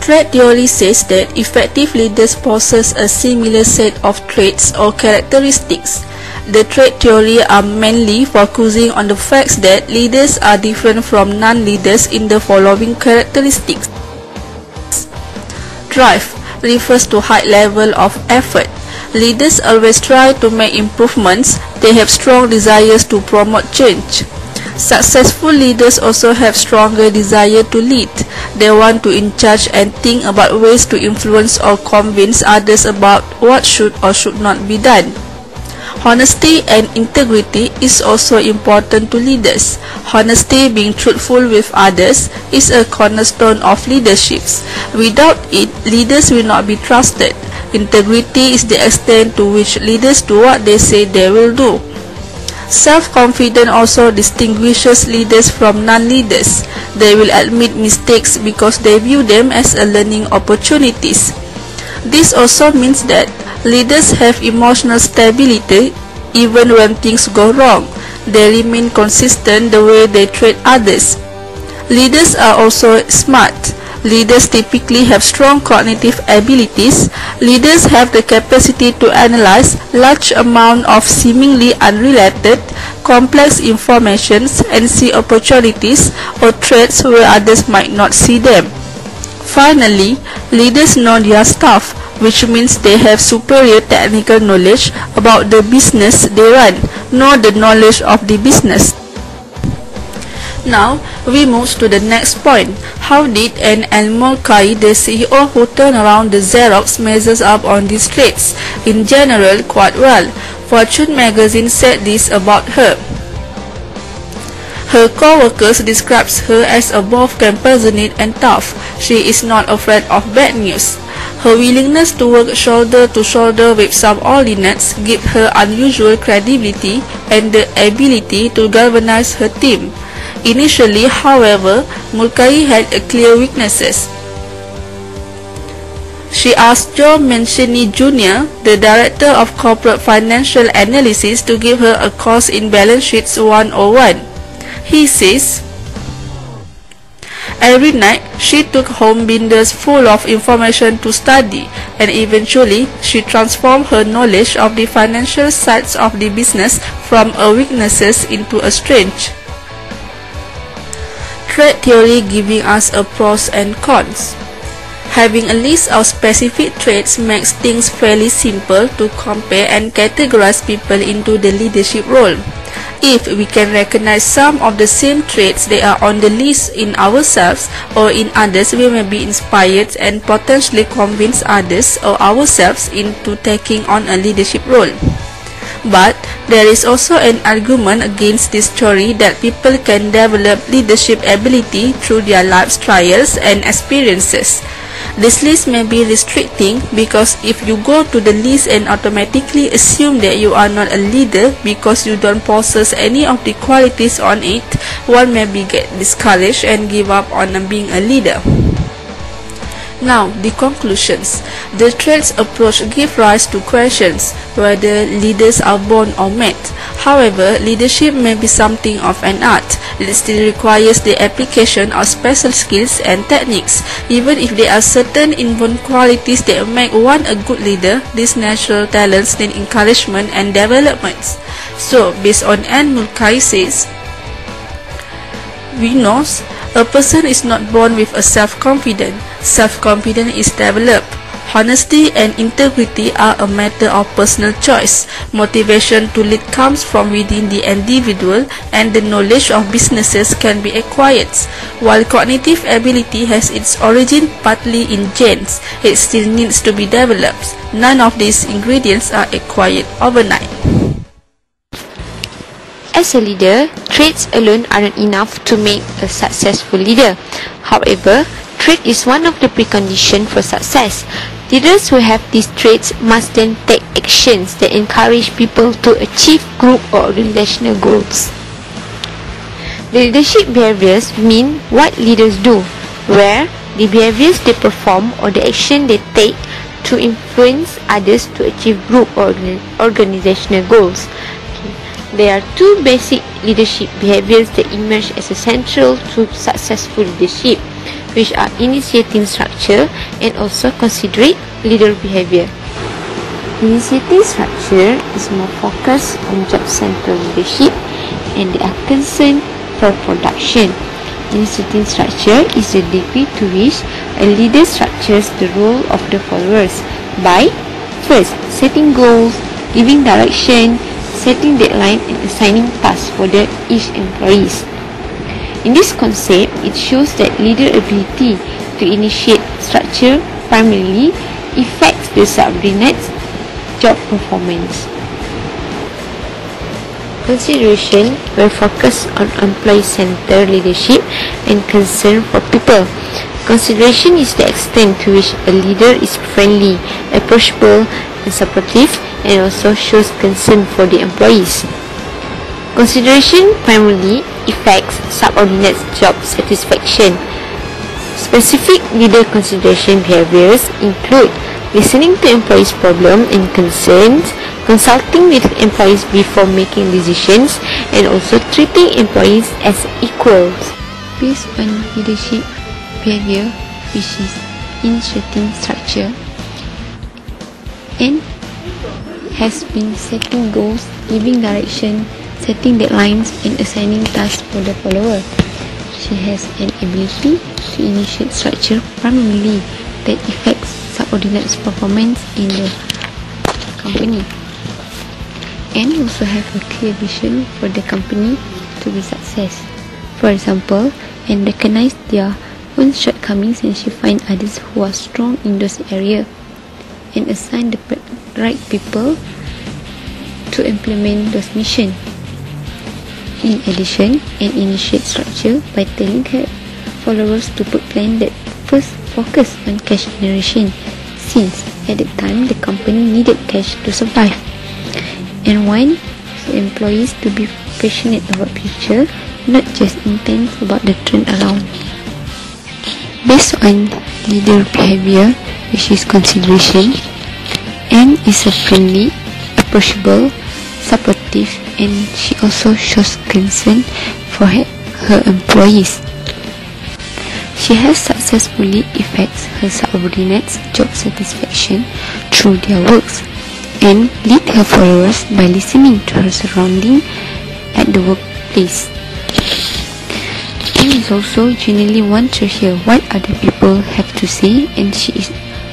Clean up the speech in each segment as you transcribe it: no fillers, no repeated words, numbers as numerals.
Trait theory says that effective leaders possess a similar set of traits or characteristics. The trait theory are mainly focusing on the fact that leaders are different from non-leaders in the following characteristics. Drive refers to high level of effort. Leaders always try to make improvements. They have strong desires to promote change. Successful leaders also have stronger desire to lead. They want to in charge and think about ways to influence or convince others about what should or should not be done. Honesty and integrity is also important to leaders. Honesty, being truthful with others, is a cornerstone of leadership. Without it, leaders will not be trusted. Integrity is the extent to which leaders do what they say they will do. Self-confidence also distinguishes leaders from non-leaders. They will admit mistakes because they view them as learning opportunities. This also means that leaders have emotional stability even when things go wrong. They remain consistent the way they treat others. Leaders are also smart. Leaders typically have strong cognitive abilities. Leaders have the capacity to analyze large amounts of seemingly unrelated, complex information and see opportunities or threats where others might not see them. Finally, leaders know their staff, which means they have superior technical knowledge about the business they run, know the knowledge of the business. Now, we move to the next point. How did Anne L. Mulcahy, the CEO who turned around the Xerox, measures up on these traits? In general, quite well. Fortune magazine said this about her. Her co-workers describes her as both compassionate and tough. She is not afraid of bad news. Her willingness to work shoulder to shoulder with subordinates gives her unusual credibility and the ability to galvanize her team. Initially, however, Mulcahy had clear weaknesses. She asked Joe Mancini Jr., the Director of Corporate Financial Analysis, to give her a course in Balance Sheets 101. He says, every night she took home binders full of information to study, and eventually she transformed her knowledge of the financial sides of the business from a weaknesses into a strength. Trait theory giving us a pros and cons. Having a list of specific traits makes things fairly simple to compare and categorize people into the leadership role. If we can recognize some of the same traits that are on the list in ourselves or in others, we may be inspired and potentially convince others or ourselves into taking on a leadership role. But there is also an argument against this theory that people can develop leadership ability through their life's trials and experiences. This list may be restricting because if you go to the list and automatically assume that you are not a leader because you don't possess any of the qualities on it, one may get discouraged and give up on being a leader. Now, the conclusions. The traits approach give rise to questions whether leaders are born or made. However, leadership may be something of an art. It still requires the application of special skills and techniques. Even if there are certain inborn qualities that make one a good leader, these natural talents need encouragement and development. So, based on Anne Mulcahy says, we know a person is not born with a self-confidence. Self-confidence is developed. Honesty and integrity are a matter of personal choice. Motivation to lead comes from within the individual, and the knowledge of businesses can be acquired. While cognitive ability has its origin partly in genes, it still needs to be developed. None of these ingredients are acquired overnight. As a leader, traits alone are not enough to make a successful leader. However, trait is one of the preconditions for success. Leaders who have these traits must then take actions that encourage people to achieve group or organizational goals. The leadership behaviors mean what leaders do, where the behaviors they perform or the action they take to influence others to achieve group or organizational goals. There are two basic leadership behaviors that emerge as essential to successful leadership. which are initiating structure and also considerate leader behavior. Initiating structure is more focused on job-centered leadership and they are concerned for production. Initiating structure is the degree to which a leader structures the role of the followers by first, setting goals, giving direction, setting deadline and assigning tasks for each employees. In this concept, it shows that leader ability to initiate structure primarily affects the subordinates' job performance. Consideration will focus on employee-centered leadership and concern for people. Consideration is the extent to which a leader is friendly, approachable, and supportive, and also shows concern for the employees. Consideration primarily affects subordinates' job satisfaction. Specific leader consideration behaviors include listening to employees' problems and concerns, consulting with employees before making decisions, and also treating employees as equals. Based on leadership behavior, which is initiating structure, and has been setting goals, giving direction, setting deadlines, and assigning tasks for the follower. She has an ability to initiate structure primarily that affects subordinates' performance in the company, and also have a clear vision for the company to be success. For example, and recognize their own shortcomings, and she find others who are strong in those areas and assign the right people to implement those missions. In addition, and initiate structure by telling her followers to put plans that first focus on cash generation, since at that time the company needed cash to survive, and want the employees to be passionate about future, not just intense about the trend around. Based on leader behavior, which is consideration, and is a friendly, approachable, supportive, and she also shows concern for her employees. She has successfully affects her subordinates' job satisfaction through their works, and lead her followers by listening to her surroundings at the workplace. And is also genuinely want to hear what other people have to say, and she is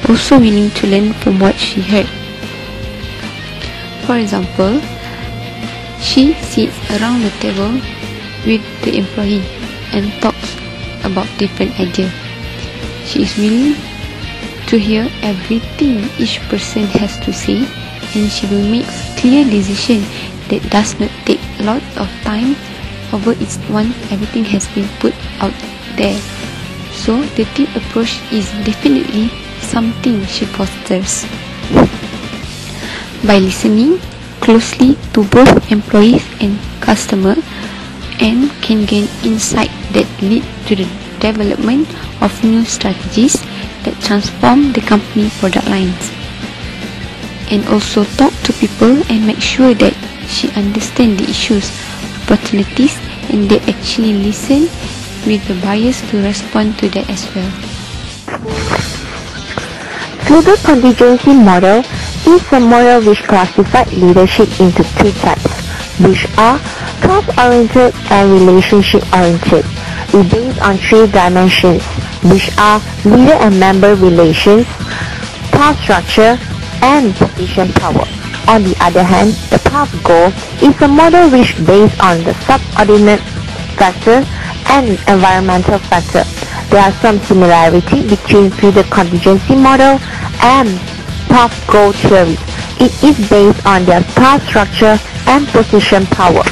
also willing to learn from what she heard. For example, she sits around the table with the employee and talks about different ideas. She is willing to hear everything each person has to say, and she will make clear decision that does not take a lot of time over it once everything has been put out there. So the team approach is definitely something she fosters. By listening closely to both employees and customer, and can gain insight that lead to the development of new strategies that transform the company product lines, and also talk to people and make sure that she understands the issues, opportunities, and they actually listen with the bias to respond to that as well. Leader contingency model is a model which classifies leadership into two types, which are task-oriented and relationship-oriented. It based on three dimensions, which are leader and member relations, task structure, and position power. On the other hand, the task goal is a model which based on the subordinate factor and environmental factor. There are some similarity between leader contingency model and task goal theory. It is based on their task structure and position power.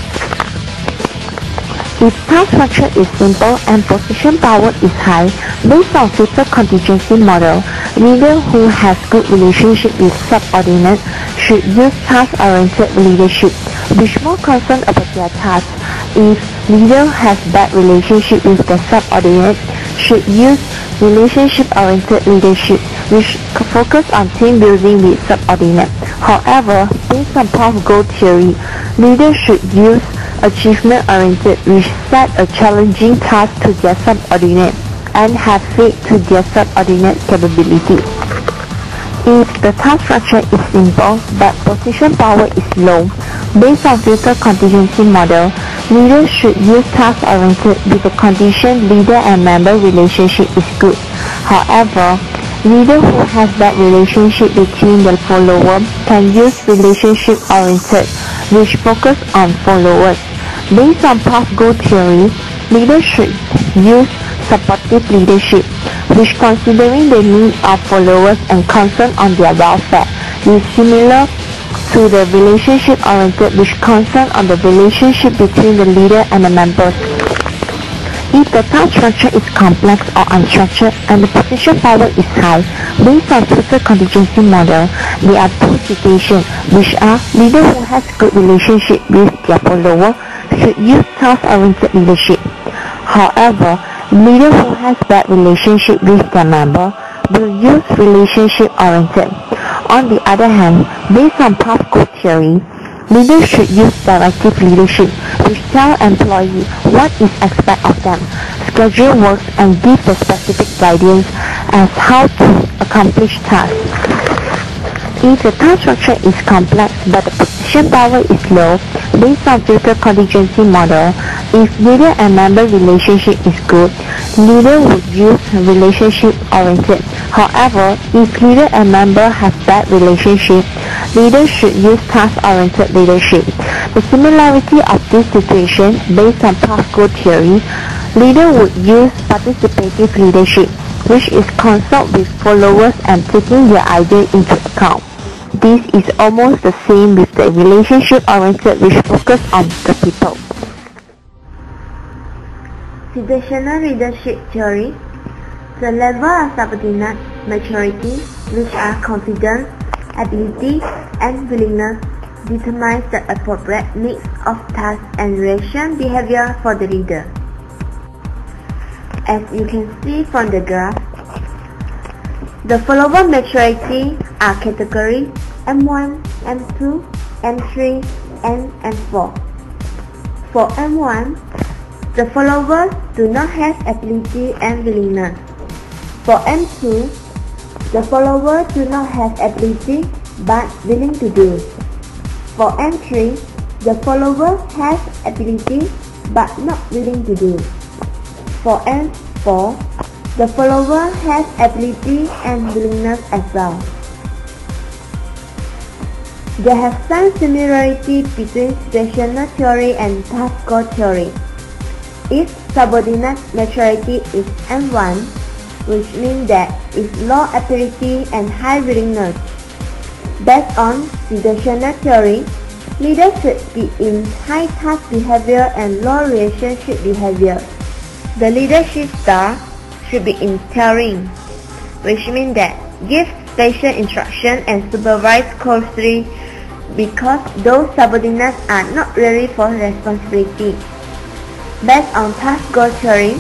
If task structure is simple and position power is high, based on leader contingency model, leader who has good relationship with subordinate should use task-oriented leadership, which more concerned about their task. If leader has bad relationship with the subordinate, should use relationship-oriented leadership, which focus on team building with subordinate. However, based on task goal theory, leaders should use achievement-oriented, which set a challenging task to their subordinate and have faith to their subordinate capability. If the task structure is simple but position power is low, based on filter contingency model, leaders should use task-oriented with the condition leader and member relationship is good. However, leader who has bad relationship between the follower can use relationship-oriented, which focus on followers. Based on path goal theory, leaders should use supportive leadership, which considering the need of followers and concern on their welfare, is similar to the relationship-oriented, which concern on the relationship between the leader and the members. If the task structure is complex or unstructured and the position power is high, based on filter contingency model, there are two situations, which are leader who has good relationship with their follower should use task-oriented leadership. However, leader who has bad relationship with their member will use relationship-oriented. On the other hand, based on path goal theory, leaders should use directive leadership, which tell employees what is expected of them, schedule work, and give the specific guidance as how to accomplish tasks. If the task structure is complex but the position power is low, based on filter contingency model, if leader and member relationship is good, leader would use relationship-oriented. However, if leader and member have bad relationship, leaders should use task-oriented leadership. The similarity of this situation, based on path goal theory, leader would use participative leadership, which is consult with followers and taking their idea into account. This is almost the same with the relationship-oriented, which focus on the people. Situational leadership theory. The level of subordinate maturity, which are confidence, ability, and willingness, determines the appropriate mix of task and relation behavior for the leader. As you can see from the graph, the follower maturity are category M1, M2, M3, and M4. For M1, the followers do not have ability and willingness. For M2, the followers do not have ability but willing to do. For M3, the follower has ability but not willing to do. For M4, the follower has ability and willingness as well. There have some similarity between situational theory and task goal theory. If subordinate maturity is M1, which means that is low ability and high willingness. Based on situational theory, leaders should be in high task behavior and low relationship behavior. The leadership style should be in caring, which means that give special instruction and supervise closely because those subordinates are not ready for responsibility. Based on task goal theory,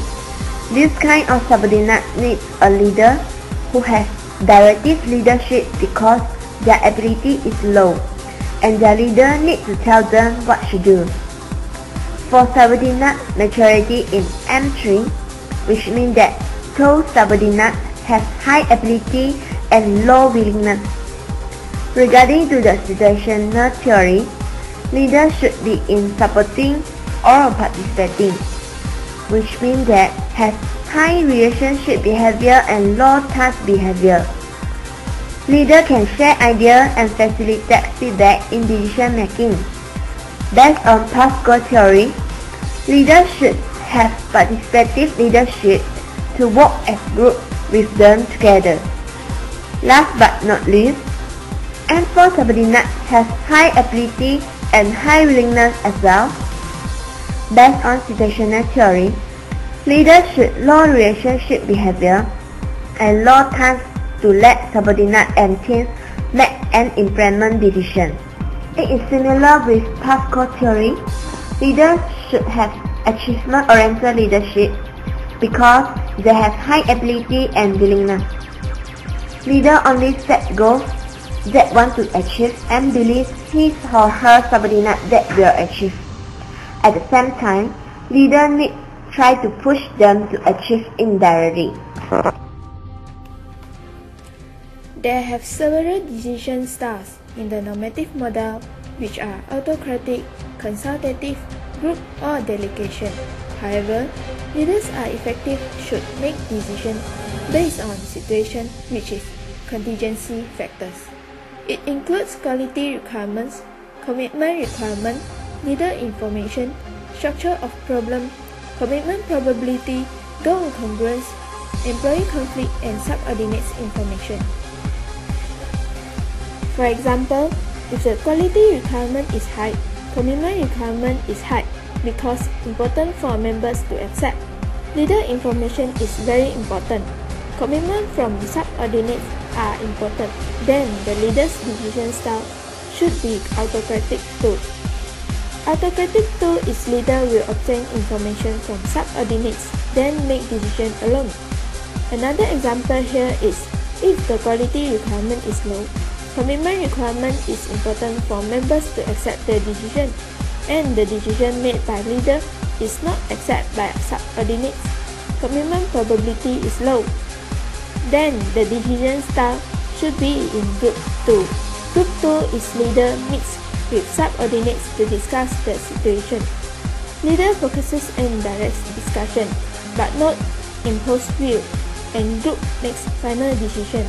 this kind of subordinate needs a leader who has directive leadership because their ability is low and their leader needs to tell them what to do. For subordinate maturity in M3, which means that those subordinates have high ability and low willingness. Regarding to the situational theory, leaders should be in supporting or participating, which means that has high relationship behavior and low task behavior. Leader can share ideas and facilitate feedback in decision making. Based on task goal theory, leaders should have participative leadership to work as group with them together. Last but not least, M4 subordinate has high ability and high willingness as well. Based on situational theory, leaders should low relationship behavior and low task to let subordinate and teams make and implement decisions. It is similar with task goal theory. Leaders should have achievement-oriented leadership because they have high ability and willingness. Leader only set goals that want to achieve and believes his or her subordinate that will achieve. At the same time, leader needs try to push them to achieve indirectly. There have several decision styles in the normative model, which are autocratic, consultative, group, or delegation. However, leaders are effective should make decisions based on situation, which is contingency factors. It includes quality requirements, commitment requirement, leader information, structure of problem, commitment probability, goal congruence, employee conflict, and subordinates information. For example, if the quality requirement is high, commitment requirement is high because important for members to accept. Leader information is very important. Commitment from subordinates are important. Then the leader's decision style should be autocratic too. Autocratic too is leader will obtain information from subordinates, then make decision alone. Another example here is if the quality requirement is low, commitment requirement is important for members to accept the decision, and the decision made by leader is not accepted by subordinates. Commitment probability is low. Then the decision style should be in Group 2. Group 2 is leader meets with subordinates to discuss the situation. Leader focuses and directs discussion, but not impose view, and group makes final decision.